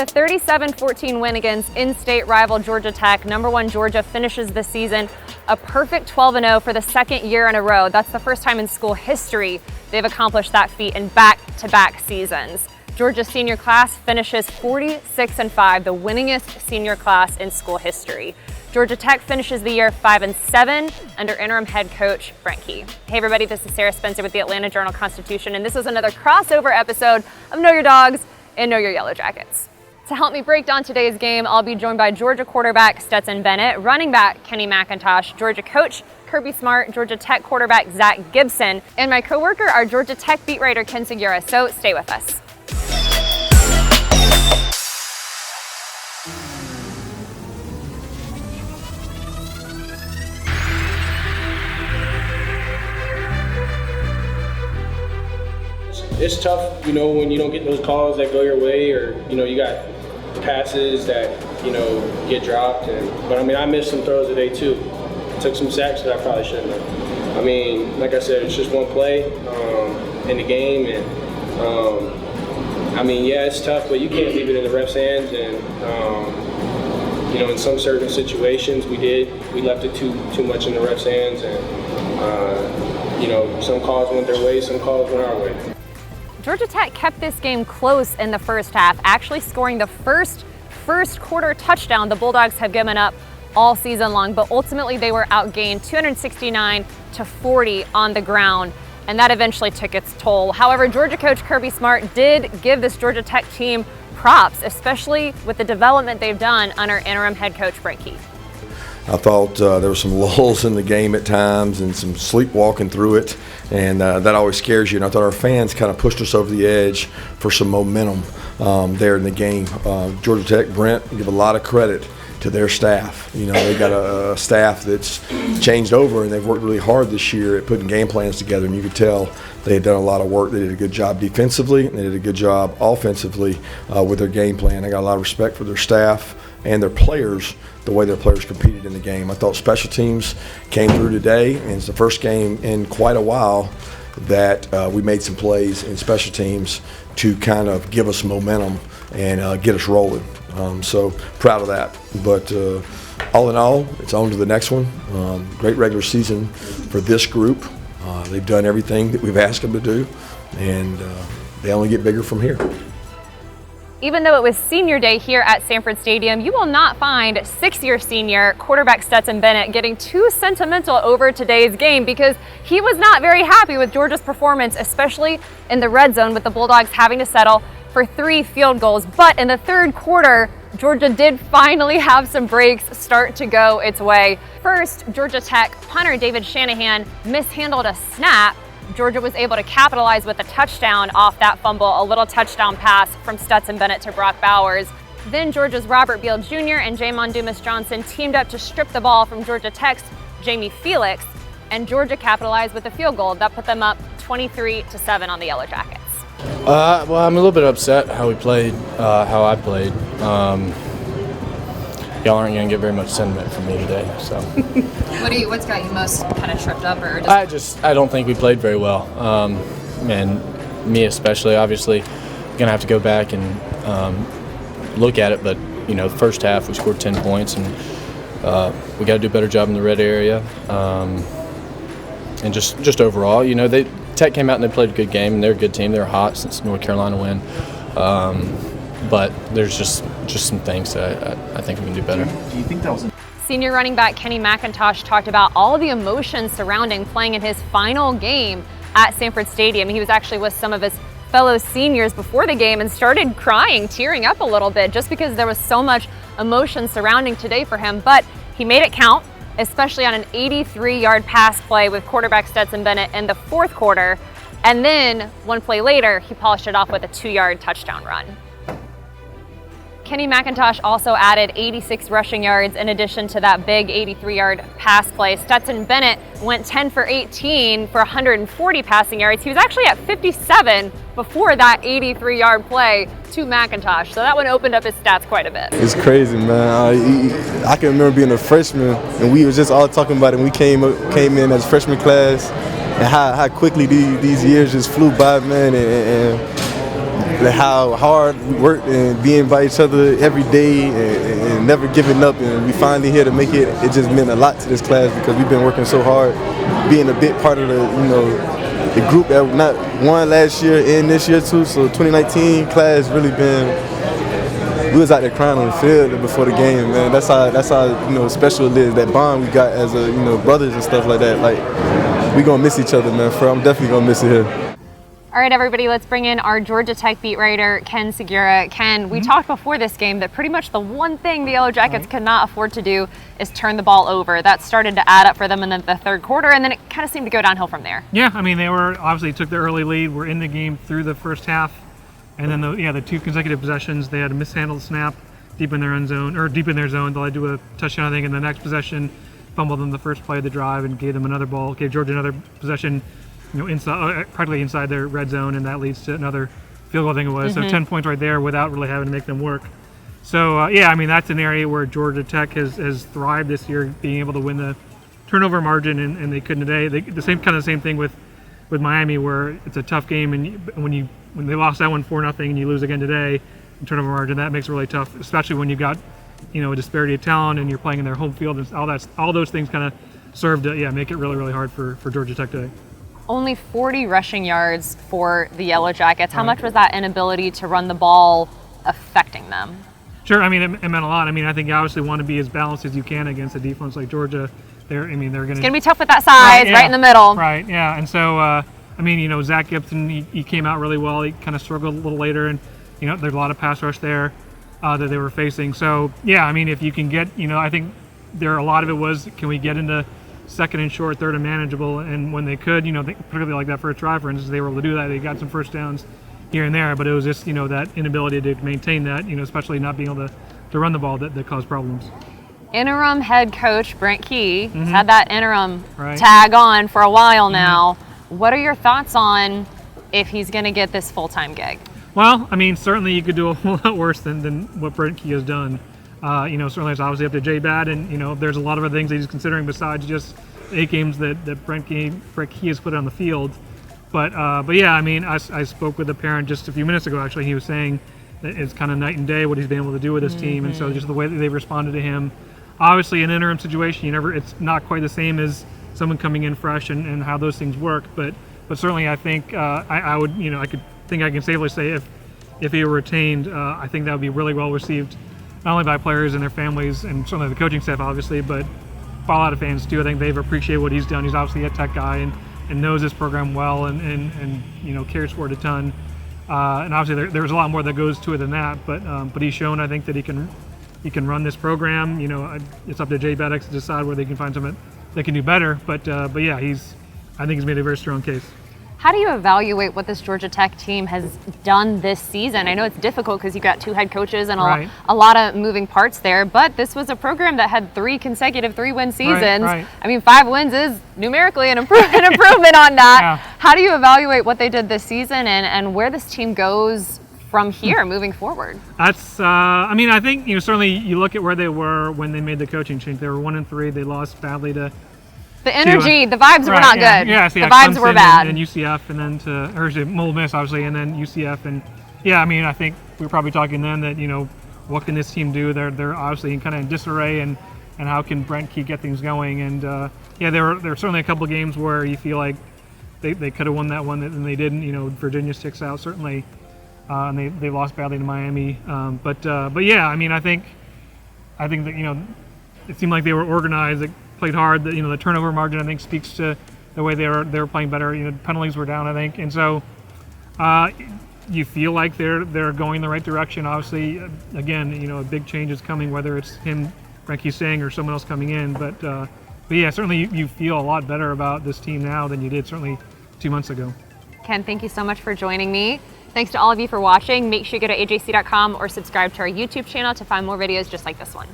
a 37-14 win against in-state rival Georgia Tech, number 1 Georgia finishes the season a perfect 12-0 for the second year in a row. That's the first time in school history they've accomplished that feat in back-to-back seasons. Georgia's senior class finishes 46-5, the winningest senior class in school history. Georgia Tech finishes the year 5-7 under interim head coach Brent Key. Hey everybody, this is Sarah Spencer with the Atlanta Journal-Constitution, and this is another crossover episode of Know Your Dogs and Know Your Yellow Jackets. To help me break down today's game, I'll be joined by Georgia quarterback Stetson Bennett, running back Kenny McIntosh, Georgia coach Kirby Smart, Georgia Tech quarterback Zach Gibson, and my coworker, our Georgia Tech beat writer Ken Segura. So stay with us. It's tough, when you don't get those calls that go your way, or, you got passes that, get dropped. But I missed some throws today too. Took some sacks that I probably shouldn't have. Like I said, it's just one play in the game. And, yeah, it's tough, but you can't leave it in the ref's hands. And, in some certain situations we left it too much in the ref's hands. And, some calls went their way, some calls went our way. Georgia Tech kept this game close in the first half, actually scoring the first quarter touchdown the Bulldogs have given up all season long, but ultimately they were outgained 269-40 on the ground, and that eventually took its toll. However, Georgia coach Kirby Smart did give this Georgia Tech team props, especially with the development they've done under interim head coach Brent Key. I thought there were some lulls in the game at times and some sleepwalking through it, and that always scares you. And I thought our fans kind of pushed us over the edge for some momentum there in the game. Georgia Tech, Brent, give a lot of credit to their staff. They got a staff that's changed over, and they've worked really hard this year at putting game plans together, and you could tell they had done a lot of work. They did a good job defensively, and they did a good job offensively with their game plan. I got a lot of respect for their staff and their players, the way their players competed in the game. I thought special teams came through today, and it's the first game in quite a while that we made some plays in special teams to kind of give us momentum and get us rolling. So proud of that. But all in all, it's on to the next one. Great regular season for this group. They've done everything that we've asked them to do, and they only get bigger from here. Even though it was senior day here at Sanford Stadium, you will not find 6-year senior quarterback Stetson Bennett getting too sentimental over today's game, because he was not very happy with Georgia's performance, especially in the red zone, with the Bulldogs having to settle for 3 field goals. But in the third quarter, Georgia did finally have some breaks start to go its way. First, Georgia Tech punter David Shanahan mishandled a snap. Georgia was able to capitalize with a touchdown off that fumble, a little touchdown pass from Stetson Bennett to Brock Bowers. Then Georgia's Robert Beal Jr. and Jamon Dumas-Johnson teamed up to strip the ball from Georgia Tech's Jamie Felix, and Georgia capitalized with a field goal that put them up 23-7 on the Yellow Jackets. Well, I'm a little bit upset how we played, how I played. Y'all aren't going to get very much sentiment from me today. So, What's got you most kind of tripped up? Or I don't think we played very well, and me especially. Obviously, going to have to go back and look at it. But the first half we scored 10 points, and we got to do a better job in the red area. And just overall, Tech came out and they played a good game, and they're a good team. They're hot since North Carolina win. But there's just some things that I think we can do better. Do you think that was Senior running back Kenny McIntosh talked about all of the emotions surrounding playing in his final game at Sanford Stadium. He was actually with some of his fellow seniors before the game and started crying, tearing up a little bit, just because there was so much emotion surrounding today for him. But he made it count, especially on an 83-yard pass play with quarterback Stetson Bennett in the fourth quarter. And then one play later, he polished it off with a 2-yard touchdown run. Kenny McIntosh also added 86 rushing yards in addition to that big 83-yard pass play. Stetson Bennett went 10 for 18 for 140 passing yards. He was actually at 57 before that 83-yard play to McIntosh. So that one opened up his stats quite a bit. It's crazy, man. I can remember being a freshman, and we was just all talking about it when we came in as freshman class, and how quickly these years just flew by, man. And how hard we worked and being by each other every day and never giving up, and we finally here to make it. It just meant a lot to this class because we've been working so hard, being a big part of the group that not won last year and this year too. So 2019 class really been. We was out there crying on the field before the game, man. That's how special it is. That bond we got as brothers and stuff like that. Like, we gonna miss each other, man. I'm definitely gonna miss it here. All right, everybody, let's bring in our Georgia Tech beat writer, Ken Segura. Ken, we talked before this game that pretty much the one thing the Yellow Jackets could not afford to do is turn the ball over. That started to add up for them in the third quarter, and then it kind of seemed to go downhill from there. Yeah, I mean, they were obviously took the early lead. We're in the game through the first half. And then the two consecutive possessions, they had a mishandled snap deep in their end zone, or deep in their zone. They led to a touchdown, I think, in the next possession, fumbled them the first play of the drive and gave them another ball, gave Georgia another possession, inside, practically inside their red zone, and that leads to another field goal, I think it was. So 10 points right there without really having to make them work. So, that's an area where Georgia Tech has thrived this year, being able to win the turnover margin, and they couldn't today. The same thing with Miami, where it's a tough game, and when they lost that one 4-0 and you lose again today in turnover margin, that makes it really tough, especially when you've got a disparity of talent and you're playing in their home field, and all those things kind of serve to make it really, really hard for Georgia Tech today. Only 40 rushing yards for the Yellow Jackets. How much was that inability to run the ball affecting them? Sure, I mean, it meant a lot. I mean, I think you obviously want to be as balanced as you can against a defense like Georgia. They're going to. It's going to be tough with that size, right in the middle. Right, yeah, and so. Zach Gibson, he came out really well. He kind of struggled a little later, and, there's a lot of pass rush there that they were facing. So, if you can get, I think a lot of it was, can we get into second and short, third and manageable? And when they could, particularly like that first drive, for instance, they were able to do that. They got some first downs here and there, but it was just, that inability to maintain that, especially not being able to run the ball that caused problems. Interim head coach Brent Key has had that interim tag on for a while now. What are your thoughts on if he's going to get this full-time gig? Well, certainly you could do a whole lot worse than what Brent Key has done. Certainly it's obviously up to J-Bad, and, there's a lot of other things that he's considering besides just the 8 games that Brent Key has put on the field. But I spoke with a parent just a few minutes ago, actually. He was saying that it's kind of night and day what he's been able to do with his team, and so just the way that they've responded to him. Obviously, an interim situation, it's not quite the same as someone coming in fresh and how those things work, but certainly I think I can safely say if he were retained, I think that would be really well received, not only by players and their families and certainly the coaching staff, obviously, but by a lot of fans too. I think they've appreciated what he's done. He's obviously a Tech guy and knows this program well and cares for it a ton. And obviously there's a lot more that goes to it than that, but he's shown, I think, that he can run this program. It's up to Jay Bedex to decide where they can find someone they can do better, but I think he's made a very strong case. How do you evaluate what this Georgia Tech team has done this season? I know it's difficult because you've got 2 head coaches and a lot of moving parts there, but this was a program that had 3 consecutive 3-win seasons. Right. 5 wins is numerically an improvement on that. Yeah. How do you evaluate what they did this season and where this team goes from here moving forward? That's, I think, certainly you look at where they were when they made the coaching change. They were 1-3. They lost badly to the energy, the vibes were not good. Yeah, the vibes were bad. And UCF, and then to Ole Miss, obviously, and then UCF, and I think we were probably talking then that what can this team do? They're obviously kind of in disarray, and how can Brent Key get things going? And there were certainly a couple of games where you feel like they could have won that one, and they didn't. Virginia sticks out certainly, and they lost badly to Miami. I think that it seemed like they were organized. Played hard. The turnover margin, I think, speaks to the way they were playing better. Penalties were down, I think, and so you feel like they're going the right direction. Obviously, again, a big change is coming, whether it's him, Frankie Sang, or someone else coming in. But certainly you feel a lot better about this team now than you did certainly 2 months ago. Ken, thank you so much for joining me. Thanks to all of you for watching. Make sure you go to ajc.com or subscribe to our YouTube channel to find more videos just like this one.